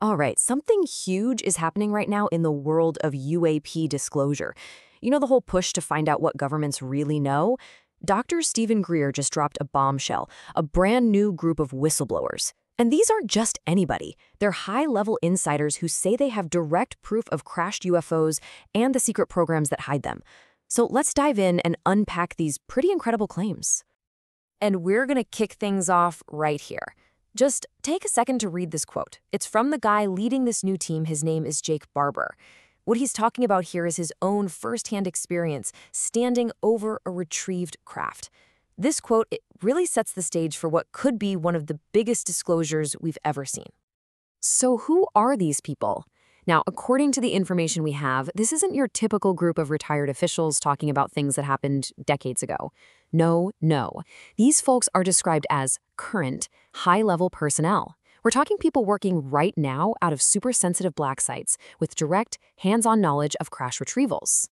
All right, something huge is happening right now in the world of UAP disclosure. You know the whole push to find out what governments really know? Dr. Stephen Greer just dropped a bombshell, a brand new group of whistleblowers. And these aren't just anybody. They're high-level insiders who say they have direct proof of crashed UFOs and the secret programs that hide them. So let's dive in and unpack these pretty incredible claims. And we're going to kick things off right here. Just take a second to read this quote. It's from the guy leading this new team. His name is Jake Barber. What he's talking about here is his own firsthand experience standing over a retrieved craft. This quote, it really sets the stage for what could be one of the biggest disclosures we've ever seen. So who are these people? Now, according to the information we have, this isn't your typical group of retired officials talking about things that happened decades ago. No. These folks are described as current, high-level personnel. We're talking people working right now out of super-sensitive black sites with direct, hands-on knowledge of crash retrievals.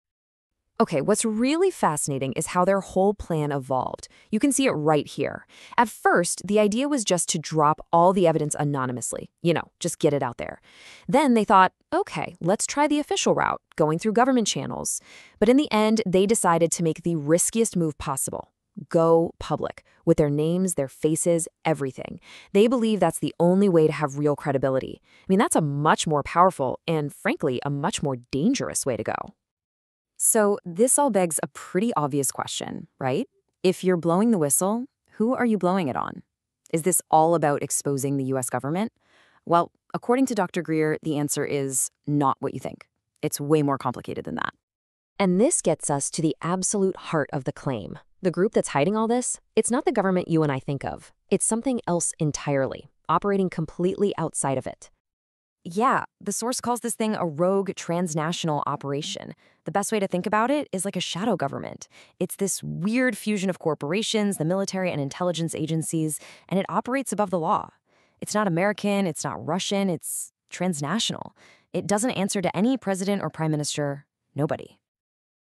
Okay, what's really fascinating is how their whole plan evolved. You can see it right here. At first, the idea was just to drop all the evidence anonymously. Just get it out there. Then they thought, okay, let's try the official route, going through government channels. But in the end, they decided to make the riskiest move possible. Go public, with their names, their faces, everything. They believe that's the only way to have real credibility. That's a much more powerful and, frankly, a much more dangerous way to go. So this all begs a pretty obvious question, right? If you're blowing the whistle, who are you blowing it on? Is this all about exposing the U.S. government? Well, according to Dr. Greer, the answer is not what you think. It's way more complicated than that. And this gets us to the absolute heart of the claim. The group that's hiding all this, it's not the government you and I think of. It's something else entirely, operating completely outside of it. Yeah, the source calls this thing a rogue transnational operation. The best way to think about it is like a shadow government. It's this weird fusion of corporations, the military and intelligence agencies, and it operates above the law. It's not American, it's not Russian, it's transnational. It doesn't answer to any president or prime minister, nobody.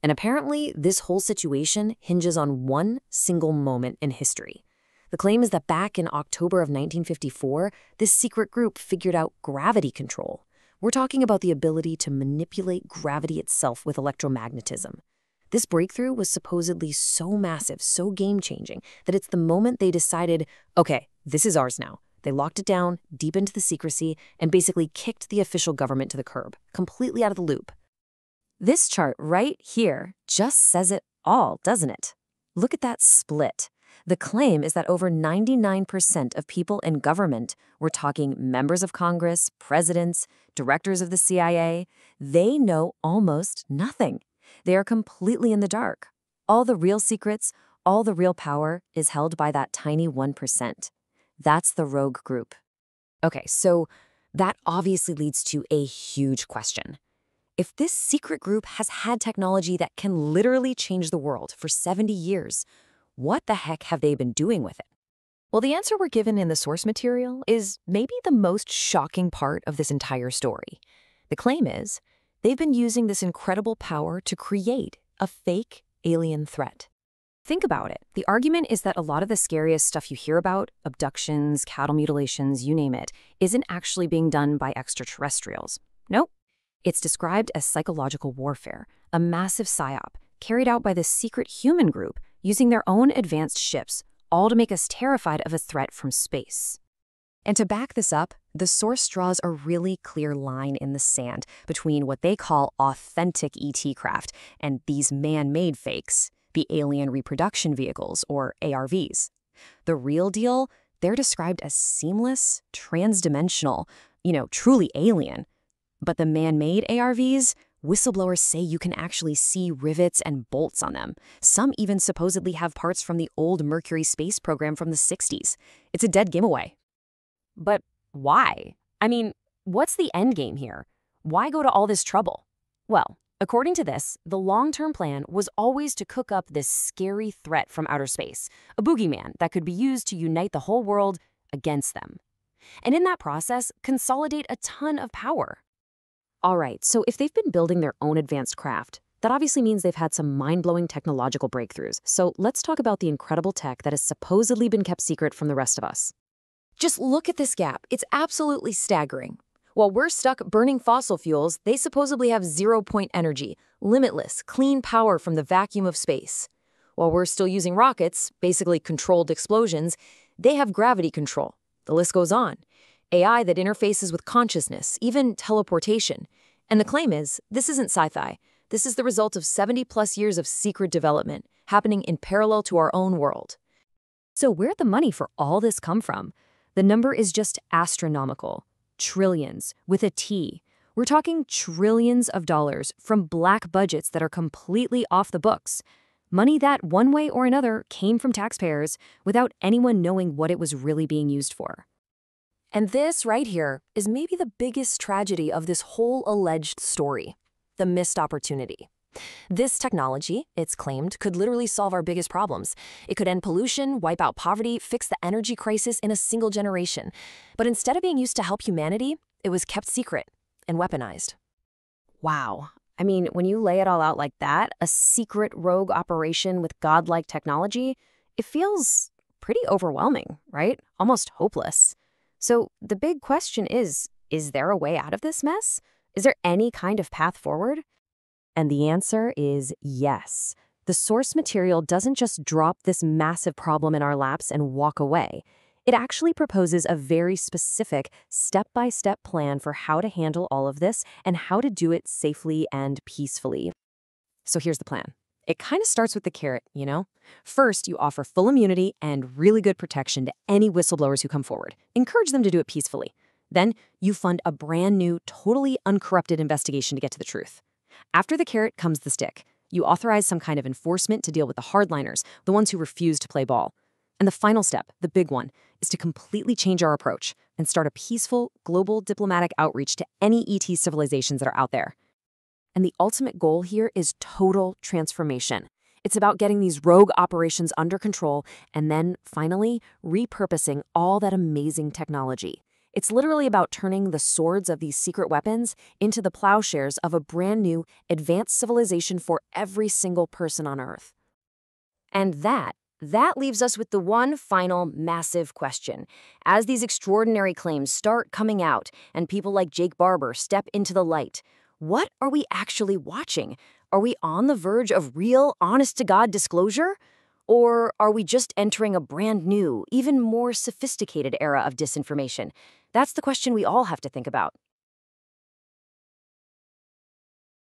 And apparently, this whole situation hinges on one single moment in history. The claim is that back in October of 1954, this secret group figured out gravity control. We're talking about the ability to manipulate gravity itself with electromagnetism. This breakthrough was supposedly so massive, so game-changing, that it's the moment they decided, okay, this is ours now. They locked it down, deepened the secrecy, and basically kicked the official government to the curb, completely out of the loop. This chart right here just says it all, doesn't it? Look at that split. The claim is that over 99% of people in government, we're talking members of Congress, presidents, directors of the CIA, they know almost nothing. They are completely in the dark. All the real secrets, all the real power is held by that tiny 1%. That's the rogue group. Okay, so that obviously leads to a huge question. If this secret group has had technology that can literally change the world for 70 years, what the heck have they been doing with it? Well, the answer we're given in the source material is maybe the most shocking part of this entire story. The claim is they've been using this incredible power to create a fake alien threat. Think about it. The argument is that a lot of the scariest stuff you hear about, abductions, cattle mutilations, you name it, isn't actually being done by extraterrestrials. Nope. It's described as psychological warfare, a massive psyop carried out by this secret human group using their own advanced ships, all to make us terrified of a threat from space. And to back this up, the source draws a really clear line in the sand between what they call authentic ET craft and these man-made fakes, the alien reproduction vehicles, or ARVs. The real deal, they're described as seamless, transdimensional, truly alien. But the man-made ARVs, whistleblowers say you can actually see rivets and bolts on them. Some even supposedly have parts from the old Mercury space program from the 60s. It's a dead giveaway. But why? What's the end game here? Why go to all this trouble? Well, according to this, the long-term plan was always to cook up this scary threat from outer space, a boogeyman that could be used to unite the whole world against them. And in that process, consolidate a ton of power. All right, so if they've been building their own advanced craft, that obviously means they've had some mind-blowing technological breakthroughs. So let's talk about the incredible tech that has supposedly been kept secret from the rest of us. Just look at this gap. It's absolutely staggering. While we're stuck burning fossil fuels, they supposedly have zero-point energy, limitless, clean power from the vacuum of space. While we're still using rockets, basically controlled explosions, they have gravity control. The list goes on. AI that interfaces with consciousness, even teleportation. And the claim is, this isn't sci-fi. This is the result of 70-plus years of secret development, happening in parallel to our own world. So where'd the money for all this come from? The number is just astronomical. Trillions, with a T. We're talking trillions of dollars from black budgets that are completely off the books. Money that, one way or another, came from taxpayers without anyone knowing what it was really being used for. And this right here is maybe the biggest tragedy of this whole alleged story, the missed opportunity. This technology, it's claimed, could literally solve our biggest problems. It could end pollution, wipe out poverty, fix the energy crisis in a single generation. But instead of being used to help humanity, it was kept secret and weaponized. Wow. I mean, when you lay it all out like that, a secret rogue operation with godlike technology, it feels pretty overwhelming, right? Almost hopeless. So the big question is there a way out of this mess? Is there any kind of path forward? And the answer is yes. The source material doesn't just drop this massive problem in our laps and walk away. It actually proposes a very specific, step-by-step plan for how to handle all of this and how to do it safely and peacefully. So here's the plan. It kind of starts with the carrot, you know? First, you offer full immunity and really good protection to any whistleblowers who come forward. Encourage them to do it peacefully. Then, you fund a brand new, totally uncorrupted investigation to get to the truth. After the carrot comes the stick. You authorize some kind of enforcement to deal with the hardliners, the ones who refuse to play ball. And the final step, the big one, is to completely change our approach and start a peaceful, global diplomatic outreach to any ET civilizations that are out there. And the ultimate goal here is total transformation. It's about getting these rogue operations under control and then, finally, repurposing all that amazing technology. It's literally about turning the swords of these secret weapons into the plowshares of a brand new, advanced civilization for every single person on Earth. And that leaves us with the one final massive question. As these extraordinary claims start coming out and people like Jake Barber step into the light, what are we actually watching? Are we on the verge of real, honest-to-God disclosure? Or are we just entering a brand new, even more sophisticated era of disinformation? That's the question we all have to think about.